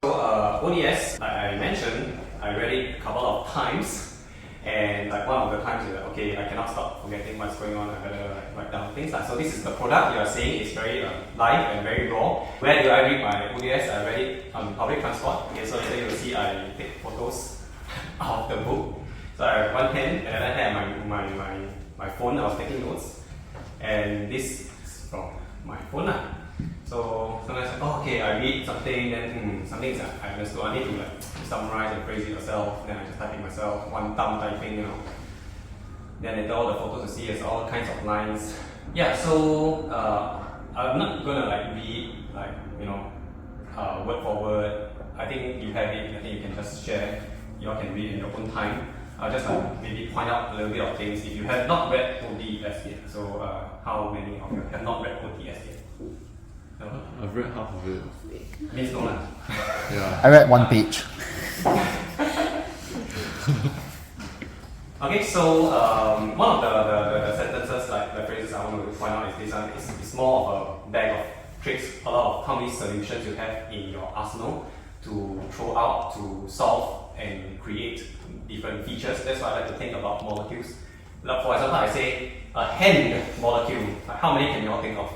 So ODS, like I mentioned, I read it a couple of times, and like one of the times, you're like, okay, I cannot stop forgetting what's going on. I better like write down things. So this is the product you are seeing. It's very live and very raw. Where do I read my ODS? I read it on public transport. Okay, so later you will see I take photos of the book. So I have one pen, and then I have my phone. I was taking notes, and this is from my phone. So sometimes, oh, okay, I read something, then something is I understood. I need to like summarize and phrase it yourself. Then I just type it myself, one thumb typing, Then later all the photos you see is all kinds of lines. Yeah, so I'm not gonna like read like word for word. I think you have it. I think you can just share. You all can read in your own time. I'll just like maybe point out a little bit of things if you have not read ODS yet. So how many of you have not read ODS yet? I've read half of it. Means no lah. Yeah. I read one page. Okay, so one of the sentences, like the phrases I want to point out is this one. It's more of a bag of tricks, a lot of how many solutions you have in your arsenal to throw out to solve and create different features. That's why I like to think about molecules. Like for example, I say a hand molecule. Like how many can you all think of,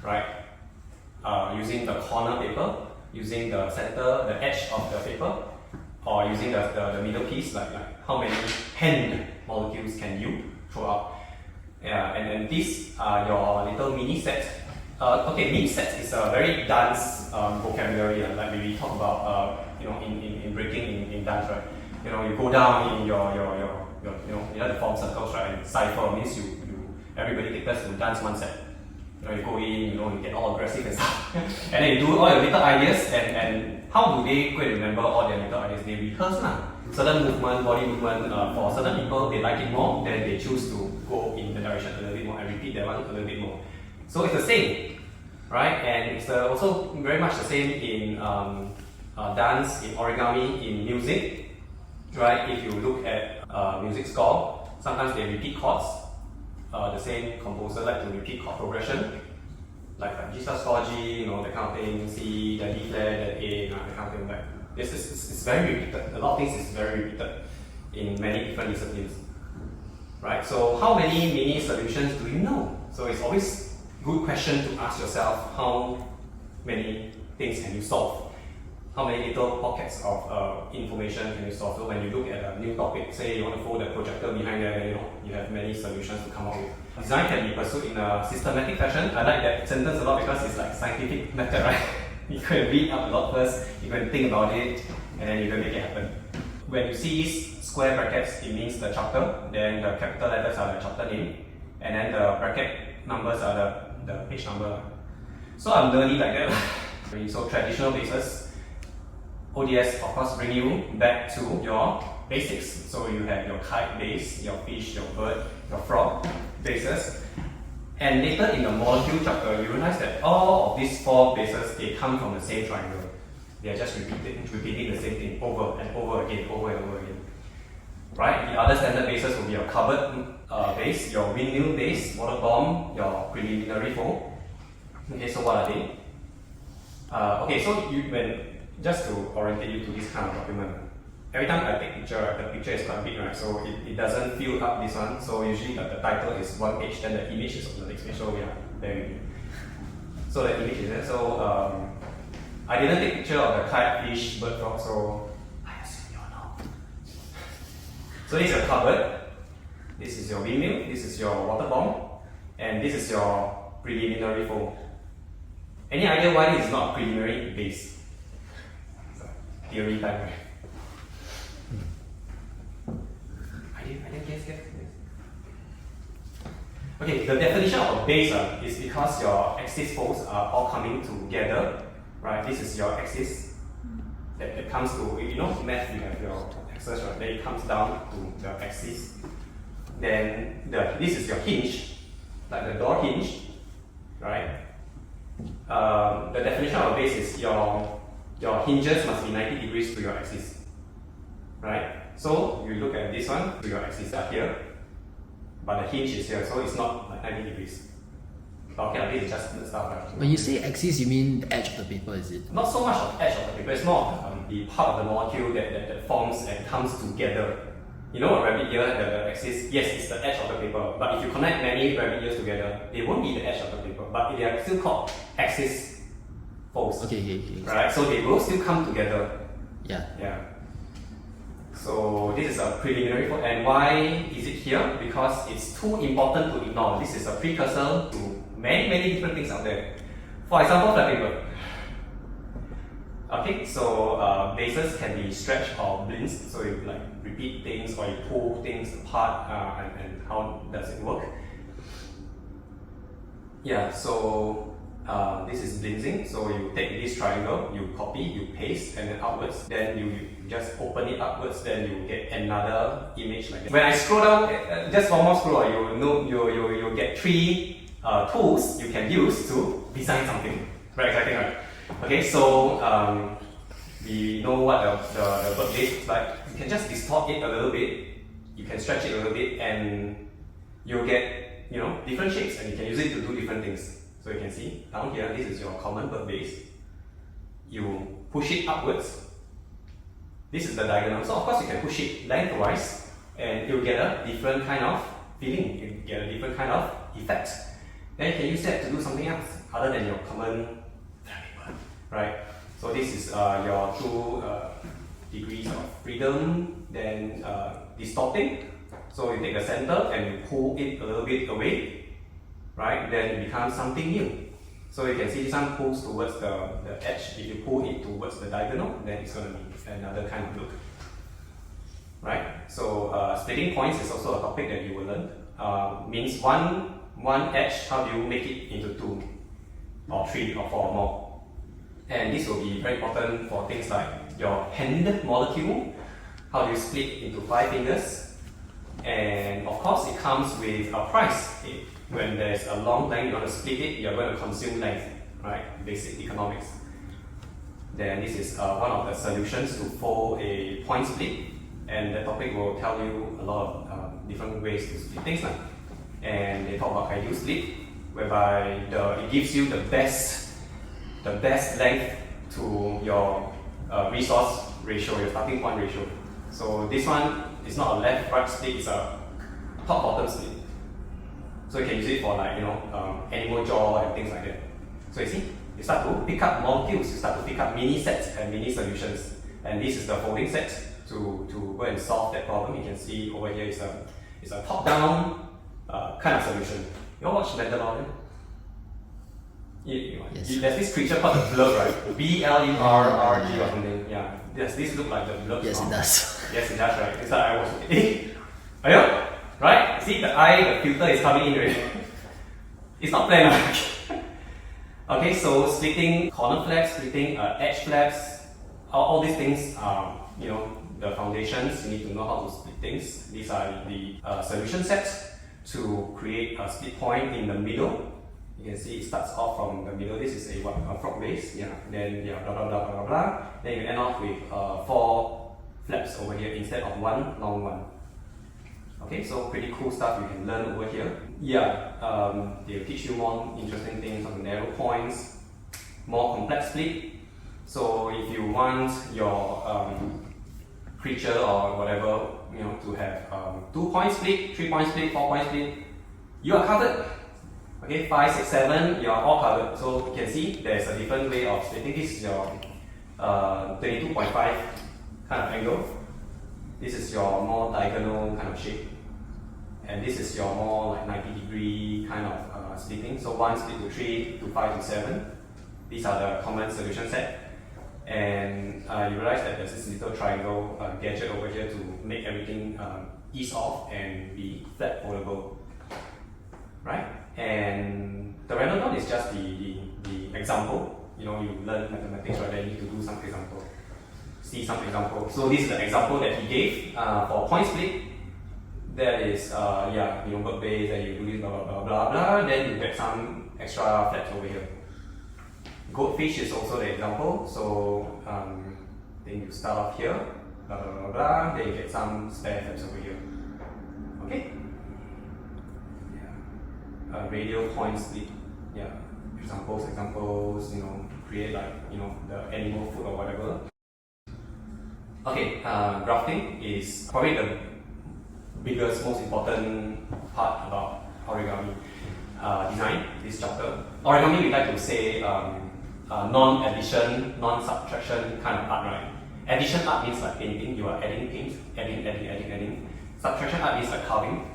right? Using the corner paper, using the center, the edge of the paper, or using the middle piece, like how many hand molecules can you throw out? Yeah, and these are your little mini sets. Okay, mini sets is a very dance vocabulary, like we talk about in breaking in dance, right? You go down in your you have to form circles, right? And cipher means you everybody take turns to dance one set. You go in, you get all aggressive and stuff. And then you do all your little ideas, and how do they go and remember all their little ideas? They rehearse lah. Certain movement, body movement, for certain people, they like it more, then they choose to go in the direction a little bit more and repeat that one a little bit more. So it's the same, right? And it's also very much the same in dance, in origami, in music, right? If you look at music score, sometimes they repeat chords. The same composer like to repeat chord progression, like G star score G, that kind of thing, C, then D flat, then A, that kind of thing. Like it's very repeated. A lot of things is very repeated in many different disciplines, right? So how many mini solutions do you know? So it's always a good question to ask yourself: how many things can you solve? How many little pockets of information can you solve? So when you look at a new topic, say you want to follow the projector behind there, then you have many solutions to come up with. Design can be pursued in a systematic fashion. I like that sentence a lot because it's like scientific method, right? You can read up a lot first, you can think about it, and then you can make it happen. When you see these square brackets, it means the chapter, then the capital letters are the chapter name, and then the bracket numbers are the page number. So I'm nerdy like that. So traditional basis, ODS of course bring you back to your basics. So you have your kite base, your fish, your bird, your frog bases. And later in the molecule chapter, you realize that all of these four bases, they come from the same triangle. They are just repeating the same thing over and over again, over and over again. Right? The other standard bases will be your cupboard base, your windmill base, water bomb, your preliminary foam. Okay, so what are they? Okay, so just to orientate you to this kind of document, every time I take picture, right, the picture is quite big, right? So it doesn't fill up this one. So usually the title is one page, then the image is on the next page. So yeah, there we go. So the image is there. So I didn't take picture of the kite, fish, bird, frog. So I assume you all know. So this is your cupboard. This is your windmill. This is your water bomb, and this is your preliminary foam. Any idea why this is not a preliminary base? Theory time, right? I didn't guess. Okay, the definition of a base is because your axis poles are all coming together, right? This is your axis that comes to, math, you have your axis, right? Then it comes down to the axis. Then this is your hinge, like the door hinge, right? The definition of a base is your hinges must be 90 degrees to your axis, right? So you look at this one, to your axis are here, but the hinge is here, so it's not like 90 degrees. Okay, this is just the stuff, right? When you say axis, you mean the edge of the paper, is it? Not so much of the edge of the paper, it's more of the part of the molecule that forms and comes together. You know a rabbit ear, the axis, yes, it's the edge of the paper, but if you connect many rabbit ears together, they won't be the edge of the paper, but they are still called axis folds. Okay. Right, so they will still come together. Yeah. So this is a preliminary fold, and why is it here? Because it's too important to ignore. This is a precursor to many different things out there. For example, flat paper. Okay, so bases can be stretched or blinched, so you like repeat things or you pull things apart, and how does it work? Yeah, so this is blinzing, so you take this triangle, you copy, you paste, and then outwards, then you just open it upwards, then you get another image like that. When I scroll down, just one more scroll, you get three tools you can use to design something. Very exciting, right? Okay, so we know what the bird base looks like. You can just distort it a little bit, you can stretch it a little bit, and you'll get different shapes, and you can use it to do different things. So you can see down here, this is your common bird base. You push it upwards. This is the diagonal. So of course you can push it lengthwise, and you'll get a different kind of feeling. You get a different kind of effect. Then you can use that to do something else other than your common paper, right? So this is your two degrees of freedom. Then distorting. So you take the center and you pull it a little bit away. Right, then it becomes something new. So you can see this one pulls towards the edge. If you pull it towards the diagonal, then it's going to be another kind of look. Right, so splitting points is also a topic that you will learn. Means one edge, how do you make it into two, or three, or four or more? And this will be very important for things like your hand molecule. How do you split into 5 fingers? And of course, it comes with a price. When there's a long length, you want to split it, you're going to consume length, right? Basic economics. Then this is one of the solutions to fold a point split, and the topic will tell you a lot of different ways to split things. And they talk about ideal split, whereby it gives you the best length to your resource ratio, your starting point ratio. So this one is not a left-right split, it's a top-bottom split. So you can use it for animal jaw and things like that. So you see, you start to pick up molecules, you start to pick up mini sets and mini solutions. And this is the folding set to go and solve that problem. You can see over here is a top-down kind of solution. You all watch Mandalorian? Yes. There's this creature called the blurb, right? B-L-E-R-R-G or something. Yeah. Does this look like the blurb? Yes, it does. Yes, it does, right? It's like I was looking. Right? See, the filter is coming in already. It's not planned. Okay, so splitting corner flaps, splitting edge flaps, all these things are, the foundations. You need to know how to split things. These are the solution sets to create a split point in the middle. You can see it starts off from the middle. This is a frog base. Yeah. Then blah blah blah blah blah. Then you end off with 4 flaps over here instead of 1 long one. Okay, so pretty cool stuff you can learn over here. Yeah, they'll teach you more interesting things on the narrow points, more complex split. So if you want your creature or whatever, to have 2-point split, 3-point split, 4-point split, you are covered. Okay, 5, 6, 7, you are all covered. So you can see there's a different way of splitting. This is your 22.5 kind of angle. This is your more diagonal kind of shape. And this is your more like 90-degree kind of splitting. So 1 split to 3 to 5 to 7. These are the common solution set. And you realize that there's this little triangle gadget over here to make everything ease off and be flat foldable. Right? And the random dot is just the example. You learn mathematics, right? Then you need to do some example. See some example. So this is the example that he gave for point split. That is, bird base, then you do this, blah, blah, blah, blah, blah, then you get some extra flaps over here. Goldfish is also the example, so then you start off here, blah, blah, blah, blah, then you get some spare flaps over here. Okay? Yeah. Radial point split. Yeah, examples, create like, the animal food or whatever. Okay, grafting is probably the biggest, most important part about origami design, this chapter. Origami, we like to say non-addition, non-subtraction kind of art, right? Addition art means like painting, you are adding paint, adding. Subtraction art means like carving,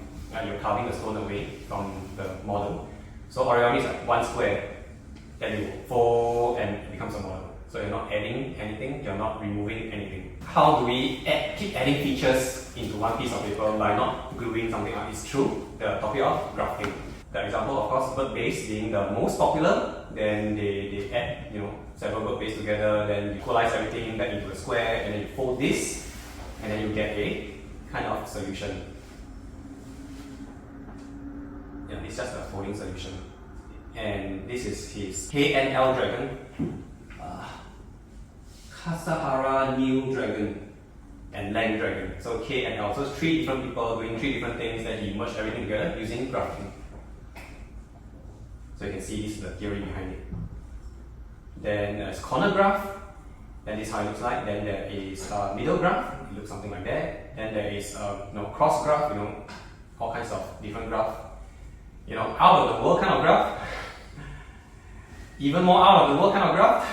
you're carving the stone away from the model. So origami is like one square, then you fold and it becomes a model. So you're not adding anything, you're not removing anything. How do we keep adding features into one piece of paper by not gluing something up? It's true, the topic of grafting. The example, of course, bird base being the most popular, then they add several bird base together, then you equalize everything back into a square, and then you fold this, and then you get a kind of solution. Yeah, it's just a folding solution. And this is his KNL dragon, Kasahara New Dragon, and Lang Dragon. So K and L. So it's 3 different people doing 3 different things, then he merged everything together using grafting. So you can see this is the theory behind it. Then there's corner graph, then this is how it looks like. Then there is middle graph, it looks something like that. Then there is cross graph, all kinds of different graph. Out of the world kind of graph, even more out of the world kind of graph.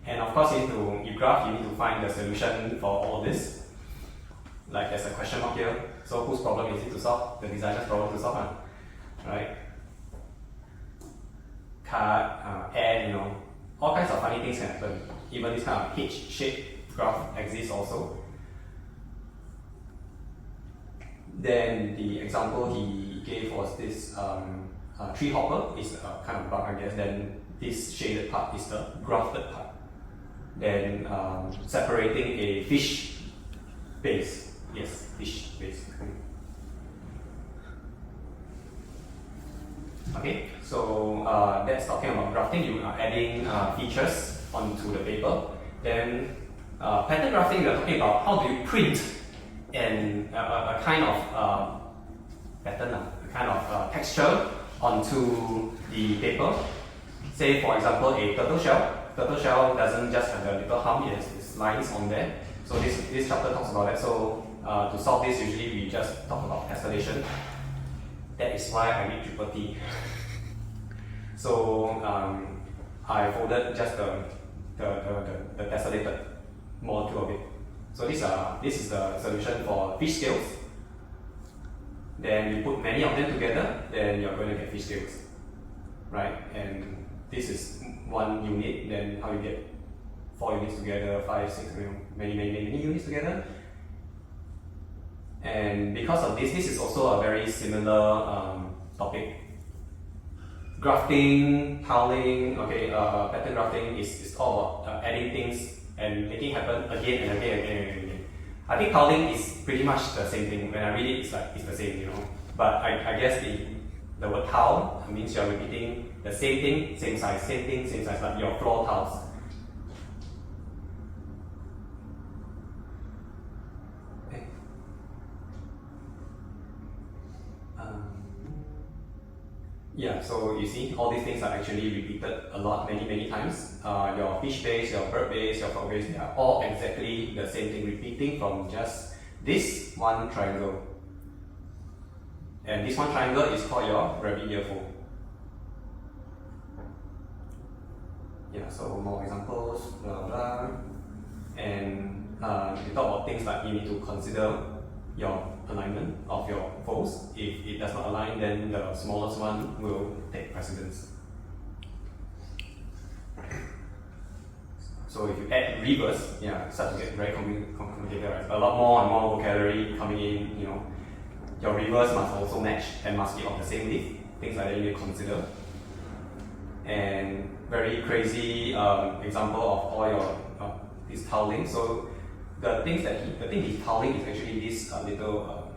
And of course, you graph, you need to find the solution for all of this. Like there's a question mark here. So whose problem is it to solve? The designer's problem to solve, right? Cut, add, all kinds of funny things can happen. Even this kind of H-shaped graph exists also. Then the example he gave was this tree hopper is a kind of bug, I guess. Then this shaded part is the grafted part. Then separating a fish base. Yes, fish base. Okay, so that's talking about grafting. You are adding features onto the paper. Then pattern grafting, we are talking about how do you print a kind of pattern, a kind of texture onto the paper. Say for example a turtle shell. Turtle shell doesn't just have the little hump, it has these lines on there. So this chapter talks about that. So to solve this, usually we just talk about tessellation. That is why I need triple T. So I folded just the tessellated molecule of it. So this is the solution for fish scales. Then you put many of them together, then you're going to get fish scales, right? And this is one unit. Then how you get 4 units together, 5, 6, many units together. And because of this is also a very similar topic. Grafting, tiling, pattern grafting is all about adding things and making it happen again and again. I think tiling is pretty much the same thing. When I read it, it's the same, But I guess the word tile means you're repeating the same thing, same size, like your floor tiles. Okay. Yeah, so you see, all these things are actually repeated a lot, many times. Your fish base, your bird base, your frog base, they are all exactly the same thing, repeating from just this one triangle. And this one triangle is called your rabbit earful. Yeah, so more examples, blah blah. And we talk about things like you need to consider your alignment of your folds. If it does not align, then the smallest one will take precedence. So if you add reverse, it starts to get very complicated, right? A lot more and more vocabulary coming in, Your reverse must also match and must be of the same width. Things like that you need to consider. And very crazy example of all your this tiling. So the thing he's tiling is actually this little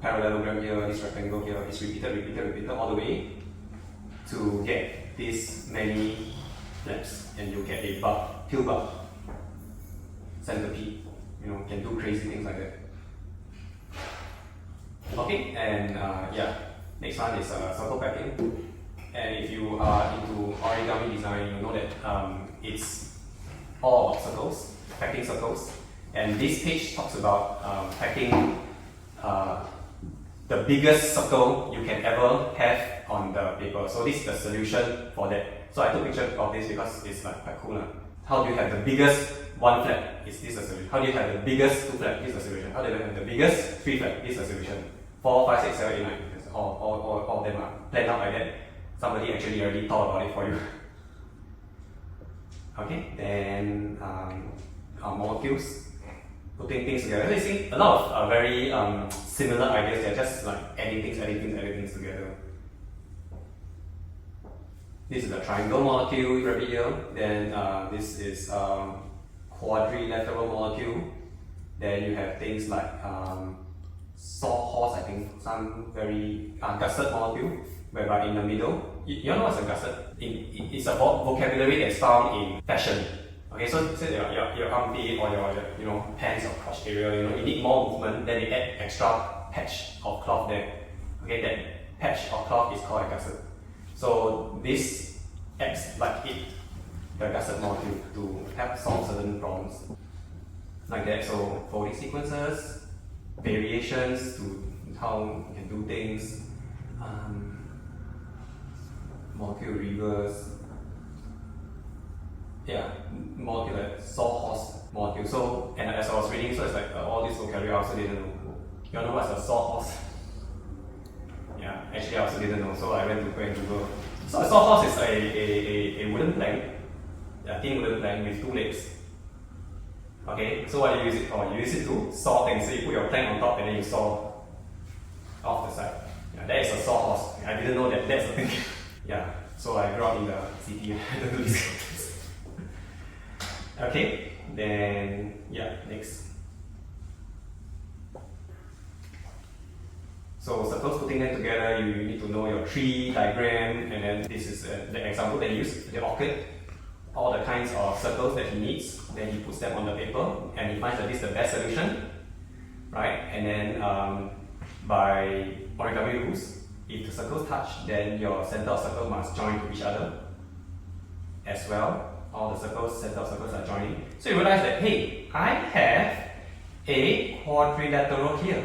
parallelogram here, this rectangle here. It's repeated all the way to get this many flaps, and you get a bug, pill bug, centipede. Can do crazy things like that. Okay, and next one is circle packing. And if you are into origami design, you know that it's all about circles, packing circles. And this page talks about packing the biggest circle you can ever have on the paper. So this is the solution for that. So I took a picture of this because it's like quite cool. How do you have the biggest one flag? Is this a solution? How do you have the biggest two flag? This is a solution. How do you have the biggest three flag? This is a solution. 4, 5, 6, 7, 8, 9. All of them are planned out like that. Somebody actually already thought about it for you. Okay, then molecules, putting things together. So you see a lot of very similar ideas. They're just like adding things together. This is a triangle molecule right here. Then this is quadrilateral molecule. Then you have things like sawhorse, I think, some very gusset molecule, whereby in the middle, you know what's a gusset? It's a vocabulary that's found in fashion. Okay, so your armpit or your pants or crotch area, you need more movement, then you add extra patch of cloth there. Okay, that patch of cloth is called a gusset. So this acts like the gusset molecule, to help solve certain problems. Like that, so folding sequences, variations to how you can do things, molecule reverse, molecule like sawhorse molecule. So, and as I was reading, so it's like all this vocabulary I also didn't know. You know what's a sawhorse? Yeah, actually I also didn't know, so I went to go and Google. So a sawhorse is a wooden plank, a thin wooden plank with 2 legs. Okay, so what do you use it for? You use it to saw things. So you put your plank on top and then you saw off the side. Yeah, that is a sawhorse. I didn't know that that's a thing. Yeah, so I grew up in the city. I don't do this. Okay, then next. So circles, putting them together, you need to know your tree diagram, and then this is the example that he used, the orchid. All the kinds of circles that he needs, then he puts them on the paper, and he finds that this is the best solution, right? And then by origami rules, if the circles touch, then your center of circle must join to each other as well. All the circles, center of circles are joining. So you realize that, hey, I have a quadrilateral here.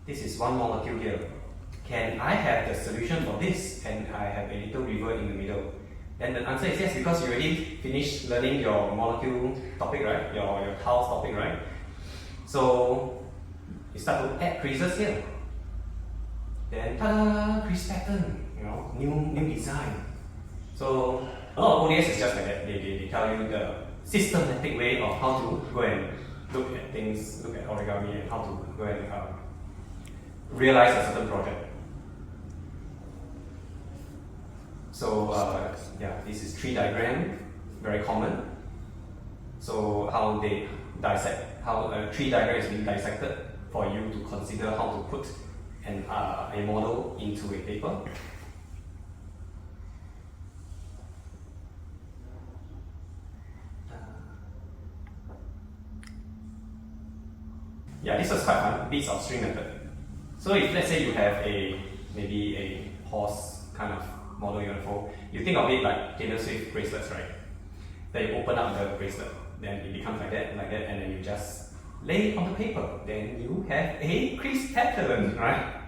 This is one molecule here. Can I have the solution for this? And I have a little river in the middle. And the answer is yes, because you already finished learning your molecule topic, right? Your tiles topic, right? So you start to add creases here. Then ta-da, crease pattern, new design. So a lot of ODS is just like that. They tell you the systematic way of how to go and look at things, look at origami, and how to go and realize a certain project. So this is tree diagram, very common. So how they dissect, how a tree diagram is being dissected for you to consider how to put a model into a paper. This was quite fun, bits of string method. So if let's say you have maybe a horse kind of model you want to fold, you think of it like Taylor Swift bracelets, right? Then you open up the bracelet, then it becomes like that, and then you just lay it on the paper. Then you have a crease pattern, right?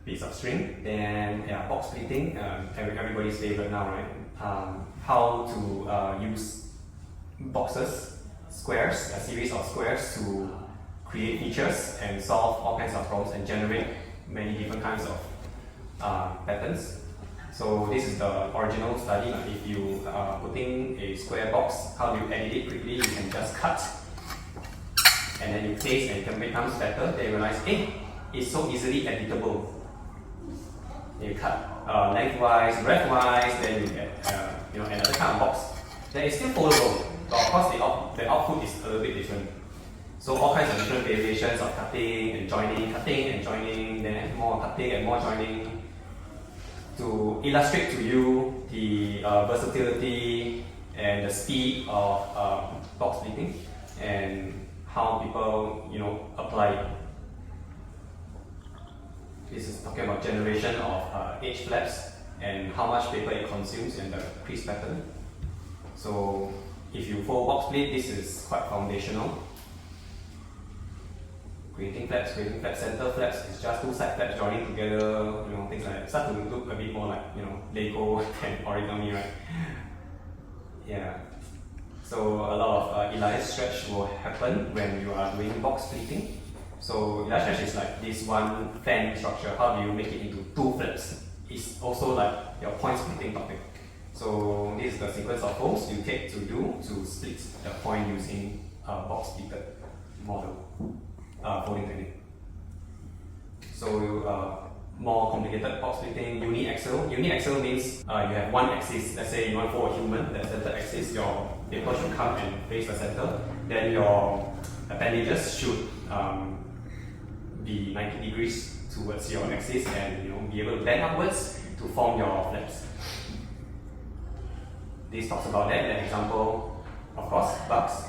Piece of string. Then box pleating, everybody's favorite now, right? How to use boxes, squares, a series of squares to create features and solve all kinds of problems and generate many different kinds of patterns. So this is the original study. If you are putting a square box, how do you edit it quickly? You can just cut, and then you paste, and it becomes better. Then you realize, hey, it's so easily editable. You cut lengthwise, breadthwise, then you get another kind of box. Then it's still foldable, but of course the output is a little bit different. So all kinds of different variations of cutting and joining, then more cutting and more joining, to illustrate to you the versatility and the speed of box pleating and how people apply it. This is talking about generation of edge flaps and how much paper it consumes and the crease pattern. So if you fold box split, this is quite foundational. Creating flaps, center flaps is just two side flaps joining together, things like that. Start to look a bit more like, Lego and origami, right? Yeah. So a lot of Elias stretch will happen when you are doing box splitting. So Elias stretch is like this one fan structure. How do you make it into two flaps? It's also like your point splitting topic. So this is the sequence of folds you take to split the point using box splitted model folding technique. So more complicated box splitting, uniaxial. Uniaxial means you have one axis. Let's say you want to fold a human, the center axis, your paper should come and face the center. Then your appendages should be 90 degrees towards your axis and be able to bend upwards to form your flaps. This talks about that. An example, of course, bugs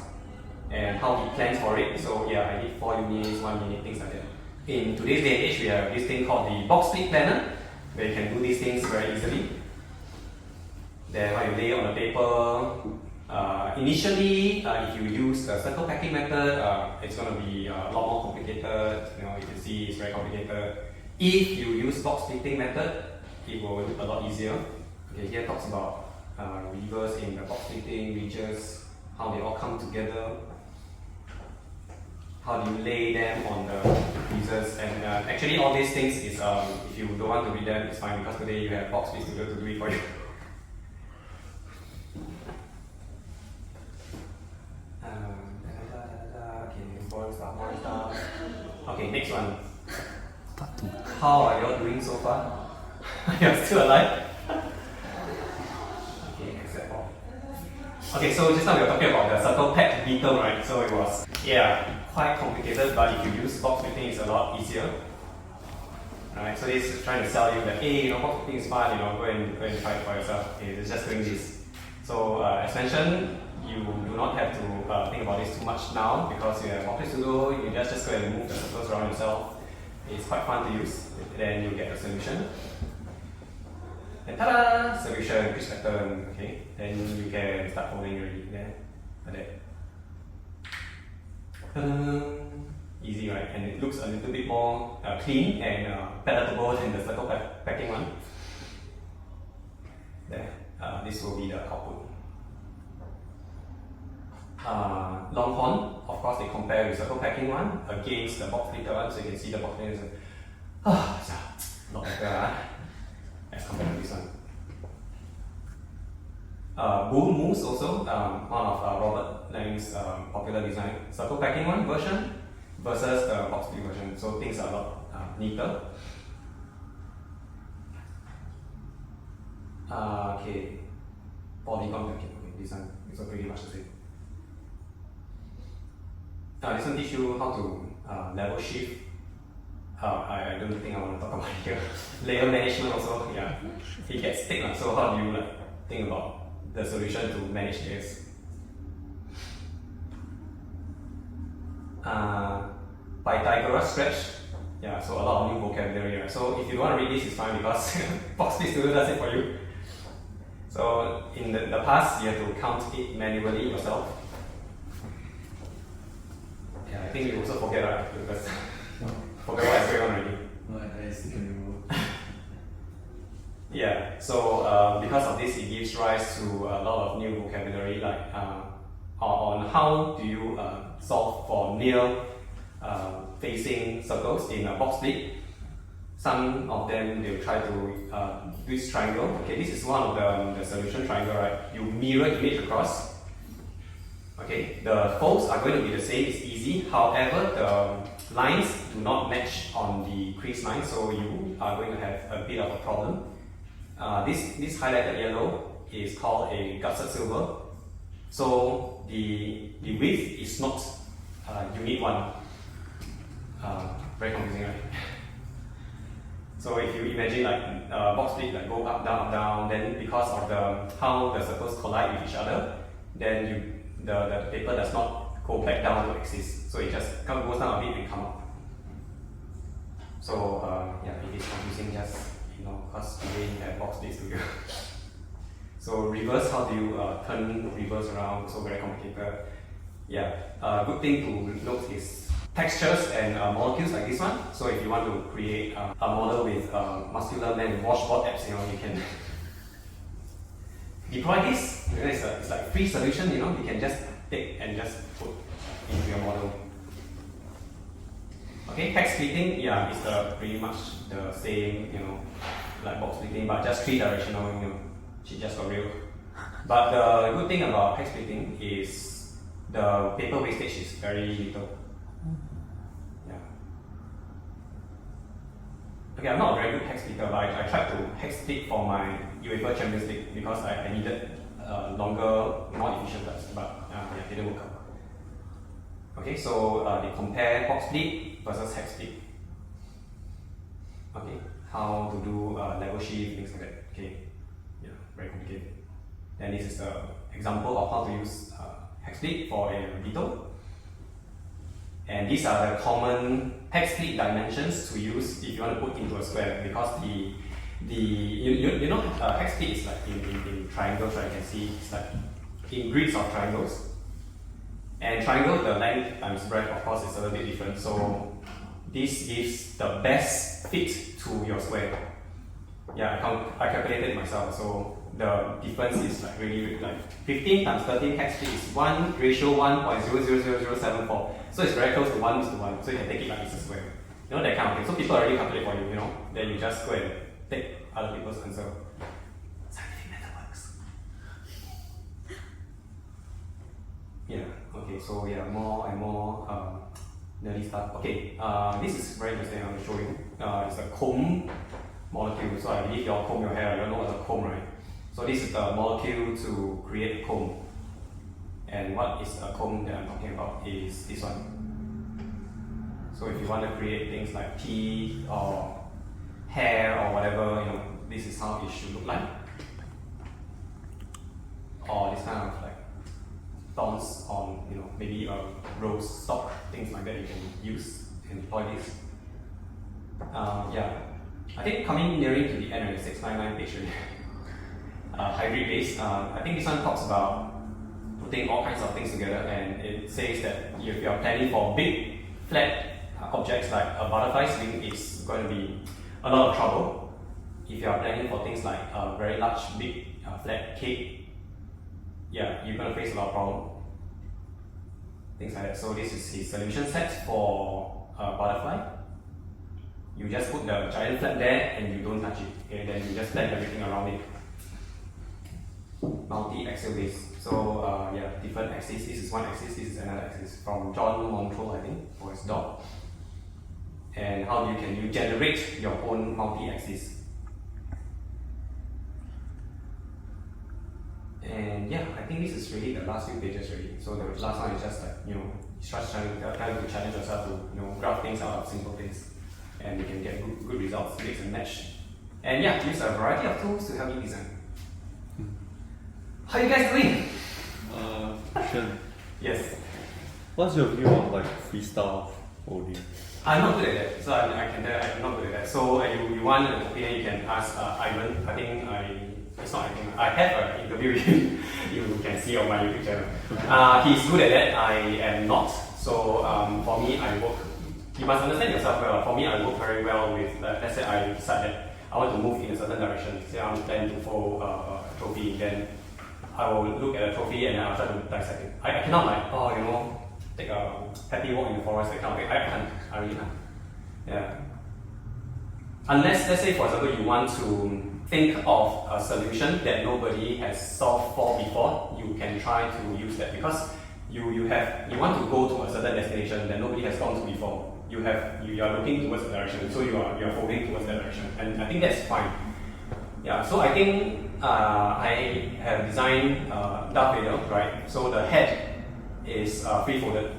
and how he plans for it. So yeah, I need 4 units, 1 unit, things like that. In today's day and age, we have this thing called the box split planner, where you can do these things very easily. Then how you lay on the paper. Initially, if you use the circle packing method, it's going to be a lot more complicated. You can see it's very complicated. If you use box splitting method, it will look a lot easier. Okay, here talks about levers in the box splitting, ridges, how they all come together. How do you lay them on the pieces? And actually, all these things is if you don't want to read them, it's fine because today you have Box Split Studio to do it for you. Boring stuff. Okay, next one. Part 2. How are you all doing so far? You're still alive? Okay, except for. Okay, so just now we were talking about the circle pack beetle, right? So it was, quite complicated, but if you use box splitting, it's a lot easier. Right? So this is trying to sell you that, hey, box splitting is fun, go and try it for yourself. Okay, it's just doing this. So as mentioned, you do not have to think about this too much now because you have box split studio. You just go and move the circles around yourself. It's quite fun to use. Then you get a solution. And ta-da! Solution, crease pattern. Okay, then you can start folding already. There, like that. Easy, right? And it looks a little bit more clean and palatable than the circle packing one. There, this will be the output. Longhorn, of course, they compare with circle packing one against the box splitter one, so you can see the box splitter is not better as compared to this one. Bull Moose also, one of Robert Lang's popular design, circle packing one version versus the box split version, so things are a lot neater. Okay, polygon packing, okay, this one is pretty much the same. This one teach you how to level shift. I don't think I want to talk about it here. Layer management also, it gets thick, so how do you think about the solution to manage this? Pythagoras stretch, so a lot of new vocabulary. Right? So if you don't want to read this, it's fine because Box Split Studio does it for you. So in the past, you have to count it manually yourself. I think you also forget, right? Because forget what is going on already. No, I still can remember. So because of this, it gives rise to a lot of new vocabulary, like on how do you solve for near facing circles in a box split. Some of them they will try to do this triangle. Okay, this is one of the solution triangle, right? You mirror image across. Okay, the folds are going to be the same, it's easy. However, the lines do not match on the crease line, so you are going to have a bit of a problem. This highlighted yellow is called a gusset silver. So the width is not unit 1. Very confusing, right? So if you imagine like box split go up, down, then because of how the circles collide with each other, then the paper does not go back down to axis. So it just goes down a bit and come up. So yeah, it is confusing just because we have box plate studio. So reverse, how do you turn reverse around? So very complicated. Yeah, good thing to note is textures and molecules like this one. So if you want to create a model with muscular men with washboard abs, you can deploy this. It's like free solution. You can just take and just put into your model. Okay, hex pleating, yeah, it's pretty much the same, like box pleating, but just 3-directional. She just got real. But the good thing about hex pleating is the paper wastage is very little. Yeah. Okay, I'm not a very good hex pleater, but I tried to hex pleat for my UEFA Champions League because I needed longer, more efficient cuts, but yeah, it didn't work out. Okay, so they compare box pleat versus hex pleat. Okay, how to do level sheet, things like that. Okay, yeah, very complicated. Then this is the example of how to use hex pleat for a beetle. And these are the common hex pleat dimensions to use if you want to put into a square, because hex pleat is like in triangles, right? You can see it's like in grids of triangles. And triangle, the length times breadth, of course, is a little bit different. So this gives the best fit to your square. Yeah, I calculated it myself. So the difference is like really like 15 times 13 hex pleat is 1:1.000074. So it's very close to 1:1. So you can take it like it's a square. That kind of thing. So people already calculate for you. Then you just go and take other people's answer. Scientific method works. Yeah. Okay, so yeah, more and more nerdy stuff. Okay, this is very interesting. I'm going to show you. It's a comb molecule. So I believe you all comb your hair. You all know what's a comb, right? So this is the molecule to create a comb. And what is a comb that I'm talking about is this one. So if you want to create things like teeth or hair or whatever, this is how it should look like. Or this kind of like thorns on, maybe a rose stalk, things like that you can use and deploy this. Yeah, I think coming nearing to the end of the 699 page already. Hybrid base. I think this one talks about putting all kinds of things together, and it says that if you are planning for big flat objects like a butterfly's wing, it's going to be a lot of trouble. If you are planning for things like a very large, big flat cake, yeah, you're going to face a lot of problem. Things like that. So this is his solution set for a butterfly. You just put the giant flap there and you don't touch it. Okay, then you just blend everything around it. Multi-axial base. So yeah, different axes. This is one axis, this is another axis. From John Montreux, I think, for his dog. And how can you generate your own multi-axis? And yeah, I think this is really the last few pages already. So the last one is just like, trying to challenge yourself to, graph things out of simple things. And you can get good results, mix and match. And yeah, use a variety of tools to help you design. How are you guys doing? Question. Yes. What's your view on like freestyle folding? I'm not good at that, so I can tell I'm not good at that. So you want an opinion, you can ask Ivan. I think I have an interview with him. You can see on my YouTube channel. He's good at that. I am not. So for me, I work. You must understand yourself well. For me, I work very well with. Let's say I decide that I want to move in a certain direction. Say I plan to fold a trophy, then I will look at a trophy and then I'll try to dissect it. I cannot take a happy walk in the forest, that kind of thing. I can't. I really can't. Yeah. Unless, let's say for example, you want to think of a solution that nobody has solved for before, you can try to use that, because you want to go to a certain destination that nobody has gone to before. You are looking towards the direction, so you are folding towards that direction, and I think that's fine. Yeah, so I think I have designed Darth Vader, right? So the head is free-folded.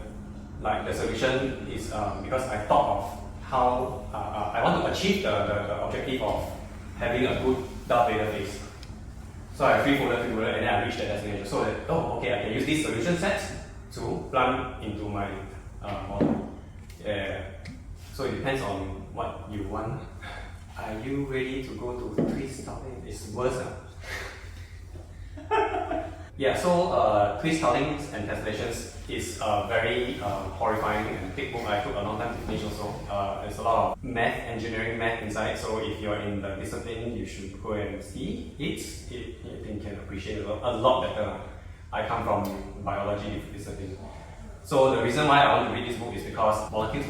Like the solution is because I thought of how I want to achieve the objective of having a good Darth Vader face. So I free-folded and then I reached that destination. So that, okay, I can use this solution set to plug into my model. Yeah. So So it depends on what you want. Are you ready to go to twist tiling? It's worse. Yeah, so twist tilings and tessellations is a very horrifying and thick book. I took a long time to finish also. There's a lot of engineering math inside, so if you're in the discipline, you should go and see it. I think you can appreciate it a lot better. I come from biology discipline. So the reason why I want to read this book is because molecules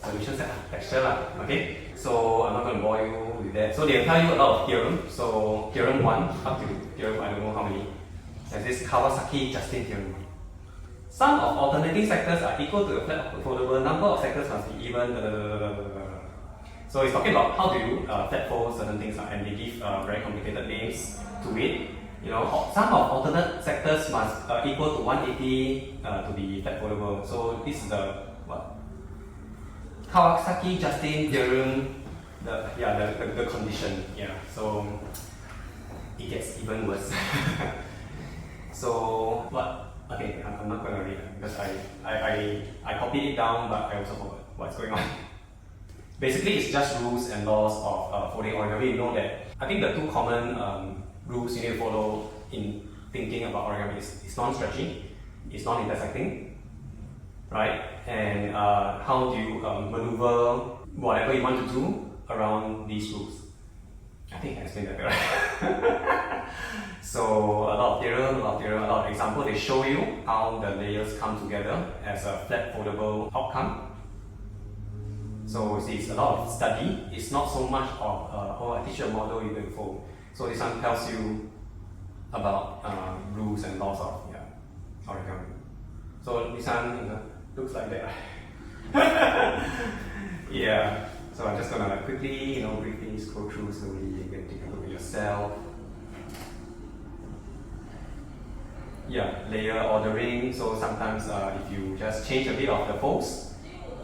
solution set, texture okay? So I'm not going to bore you with that. So they'll tell you a lot of theorems. So theorem 1 up to theorem I don't know how many. There's this Kawasaki-Justin theorem. Sum of alternating sectors are equal to a flat foldable. Number of sectors must be even. So it's talking about how do you flat fold certain things, and they give very complicated names to it. You know, sum of alternate sectors must equal to 180 to be flat foldable. So this is the what? Kawasaki-Justin theorem. The condition. Yeah. So it gets even worse. So what? Okay, I'm not going to read it because I copied it down, but I also forgot what's going on. Basically, it's just rules and laws of folding origami. You know that I think the two common rules you need to follow in thinking about origami is it's non-stretching, it's non-intersecting, right? And how do you maneuver whatever you want to do around these rules? I think I explained that right. So a lot of theorem, a lot of examples. They show you how the layers come together as a flat foldable outcome. So it's a lot of study. It's not so much of I teach you a model you can fold. So this one tells you about rules and laws of origami. So this one looks like that. Yeah. So I'm just gonna quickly briefly scroll through slowly. You can take a look at yourself. Yeah, layer ordering. So sometimes if you just change a bit of the folds,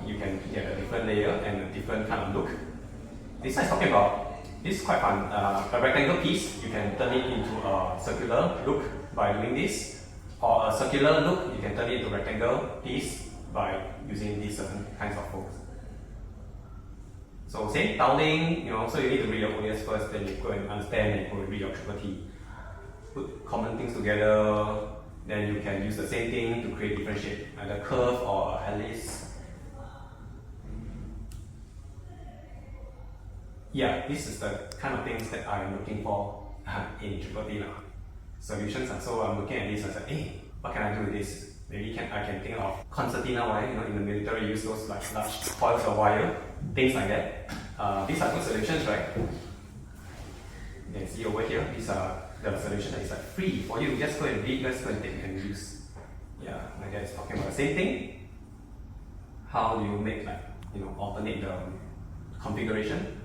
you can get a different layer and a different kind of look. This one is talking about, this is quite fun. A rectangle piece, you can turn it into a circular look by doing this. Or a circular look, you can turn it into a rectangle piece by using these certain kinds of folds. So same tiling, so you need to read your ODS first, then you go and understand and go and read your triple T. Put common things together, then you can use the same thing to create different shape, either curve or a helix. Yeah, this is the kind of things that I'm looking for in triple T now. Solutions, so I'm looking at this and say, hey, what can I do with this? Maybe I can think of concertina wire, in the military you use those like large coils of wire, things like that. These are good solutions, right? You can see over here, these are the solutions that is like free for you. Just go and read, just go and take and use. Yeah, like that is talking about the same thing. How do you make alternate the configuration?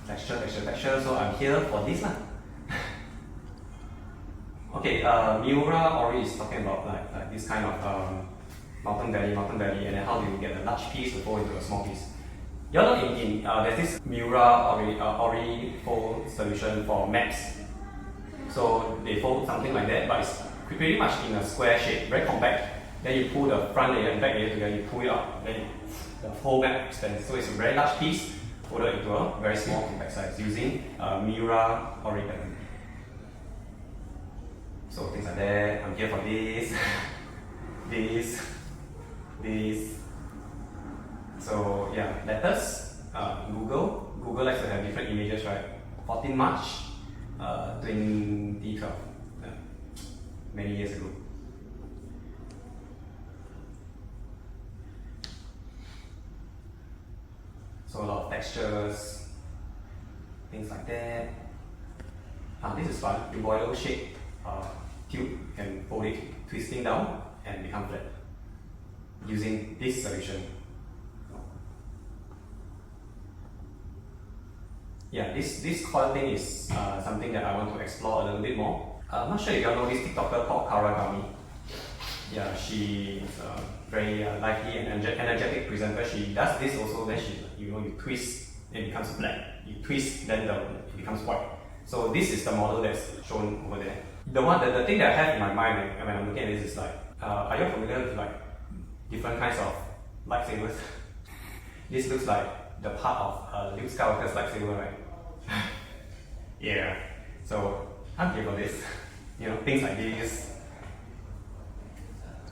Texture. So I'm here for this one. Okay, Miura Ori is talking about like this kind of mountain valley, and then how do you get a large piece to fold into a small piece? You know, there's this Miura Ori fold solution for maps. So they fold something like that, but it's pretty much in a square shape, very compact. Then you pull the front layer and back layer together, you pull it up, then the whole map extends. So it's a very large piece folded into a very small compact size using Miura Origami. So things like that. I'm here for this, this. So yeah, letters. Google likes to have different images, right? 14 March 2012, many years ago. So a lot of textures, things like that. This is fun. You boil shape tube and fold it, twisting down and become flat using this solution. Yeah, this coil thing is something that I want to explore a little bit more. I'm not sure if you all know this TikToker called Origami. Yeah, she is a very lively and energetic presenter. She does this also. Then she, you twist, it becomes black. You twist, then it becomes white. So this is the model that's shown over there. The thing that I have in my mind when I'm looking at this is like, are you familiar with like different kinds of lightsabers. This looks like the part of Luke Skywalker's lightsaber, right? Yeah. So I'm here for this. You know, things like this.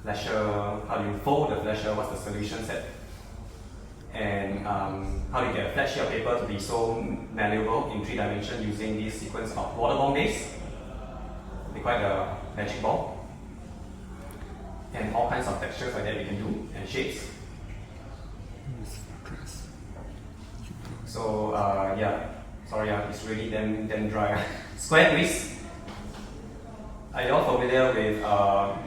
Flasher, how do you fold the flasher, what's the solution set? And how do you get a flat sheet of paper to be so malleable in 3 dimensions using this sequence of water bomb base? They call it the magic ball. And all kinds of textures like that we can do, and shapes. So yeah, sorry, it's really damn dry. Square twist. Are you all familiar with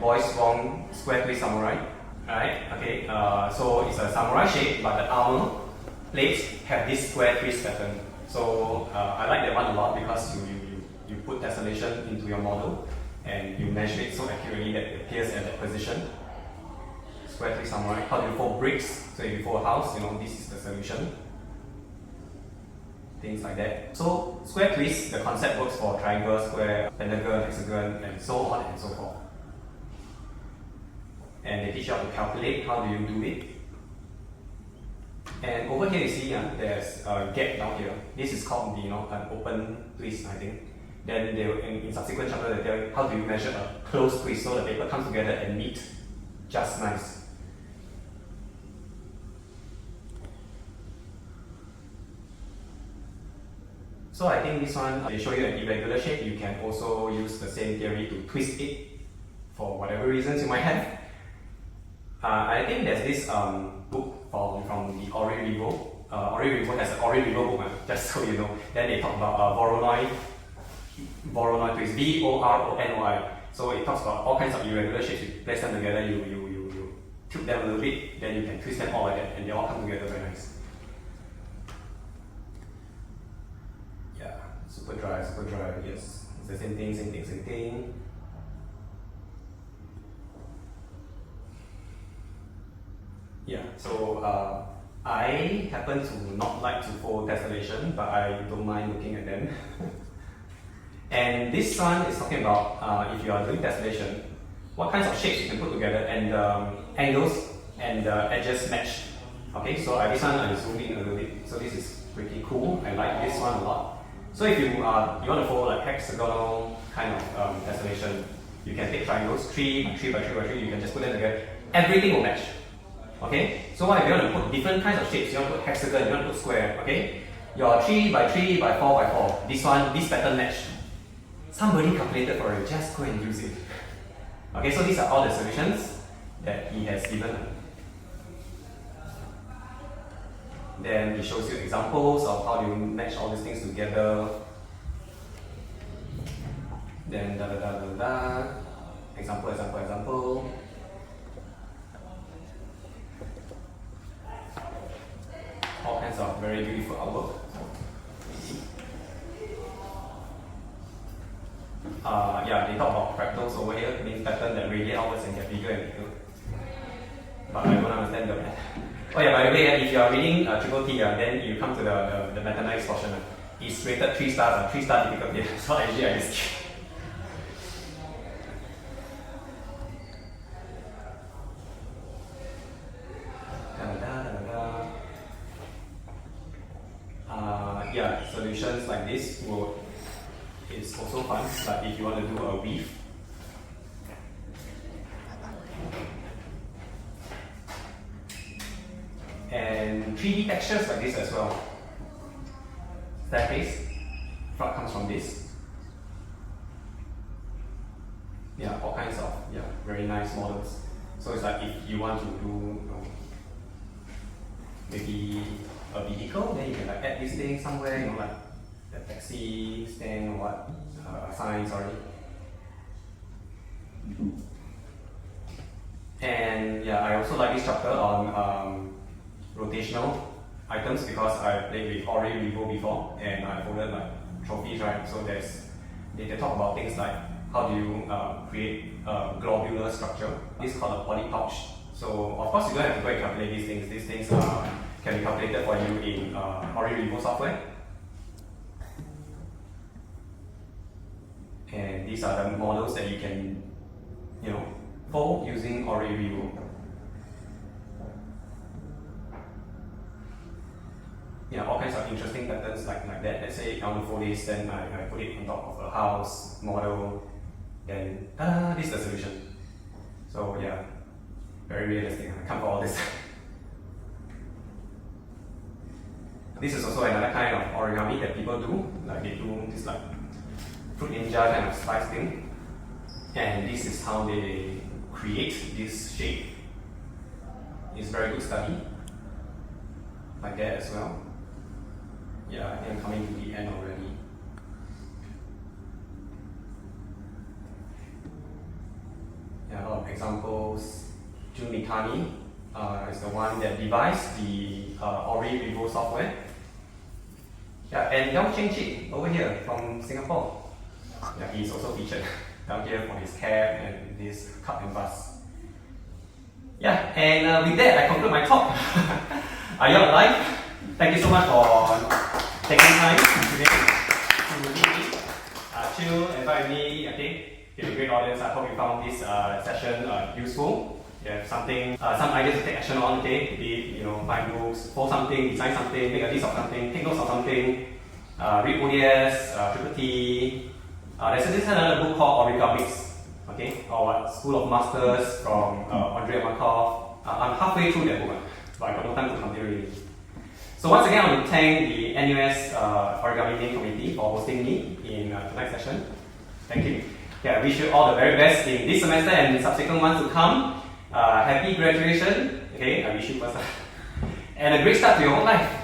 Boy's Wong Square Twist Samurai? Right? Okay. So it's a samurai shape, but the armor plates have this square twist pattern. So I like that one a lot because you put tessellation into your model and you measure it so accurately that it appears at that position. Square twist samurai. How do you fold bricks? So if you fold a house, you know, this is the solution. Things like that. So square twist, the concept works for triangle, square, pentagon, hexagon, and so on and so forth. And they teach you how to calculate how do you do it. And over here you see there's a gap down here. This is called an open twist, I think. Then they will, in subsequent chapters they tell you how do you measure a closed twist so the paper comes together and meet just nice. So I think this one, they show you an irregular shape. You can also use the same theory to twist it for whatever reasons you might have. I think there's this book from the Origami. Origami has an Origami book, just so you know. Then they talk about Voronoi twist, V-O-R-O-N-O-I. So it talks about all kinds of irregular shapes. You place them together, you tilt them a little bit, then you can twist them all like that, and they all come together very nice. Super dry, yes. It's the same thing. Yeah, so I happen to not like to fold tessellation, but I don't mind looking at them. And this one is talking about if you are doing tessellation, what kinds of shapes you can put together and angles and edges match. Okay, so this one I zoom in a little bit. So this is pretty cool. I like this one a lot. So if you want to fold like hexagonal kind of tessellation, you can take triangles, 3 by 3 by 3 by 3, you can just put them together. Everything will match. Okay? So what if you want to put different kinds of shapes, you want to put hexagon, you want to put square, okay? Your 3 by 3 by 4 by 4, this pattern match. Somebody calculated for it, just go and use it. Okay, so these are all the solutions that he has given. Then he shows you examples of how you match all these things together. Then example. All kinds of very beautiful artwork. Yeah, they talk about fractals over here, means pattern that radiate outwards and get bigger and bigger. But I don't understand the pattern. Oh yeah, by the way, if you are reading Triple T, then you come to the mathematics portion. It's rated 3 stars, 3-star difficulty. So actually I just yeah, solutions like this is also fun, but if you want to do a weave, and 3D textures like this as well. Staircase, front comes from this. Yeah, all kinds of very nice models. So it's like if you want to do maybe a vehicle, then you can like add this thing somewhere, like the taxi stand or what, sign, sorry. And yeah, I also like this chapter on rotational items because I played with Origami before and I folded like trophies, right? So they talk about things like how do you create a globular structure. This is called a poly pouch. So of course you don't have to go and calculate these things. These things can be calculated for you in Origami software. And these are the models that you can, fold using Origami. interesting patterns like that. Let's say I want to fold this, then I put it on top of a house model, then ta-da, this is the solution. So yeah, very realistic. I can't for all this. This is also another kind of origami that people do, like they do this like fruit ninja kind of slice thing, and this is how they create this shape. It's very good study, like that as well. Yeah, I think I'm coming to the end already. Yeah, a lot of examples. Jun Mikani is the one that devised the Ori Vivo software. Yeah, and Yao Chengchi over here from Singapore. Yeah, he's also featured down here for his cap and this cup and bus. Yeah, and with that I conclude my talk. Are you all alive? Thank you so much for taking time today to meet me, chill, invite me. Okay, you're a great audience. I hope you found this session useful. You have something, some ideas to take action on. Okay, be it, find books, post something, design something, make a list of something, take notes of something, read ODS, Triple T. There's another book called Origami. Okay, or what? School of Masters from Andrei Markov. I'm halfway through that book, but I got no time to continue reading. So once again, I want to thank the NUS Origami Main Committee for hosting me in tonight's session. Thank you. Yeah, I wish you all the very best in this semester and subsequent ones to come. Happy graduation. Okay, I wish you first. And a great start to your whole life.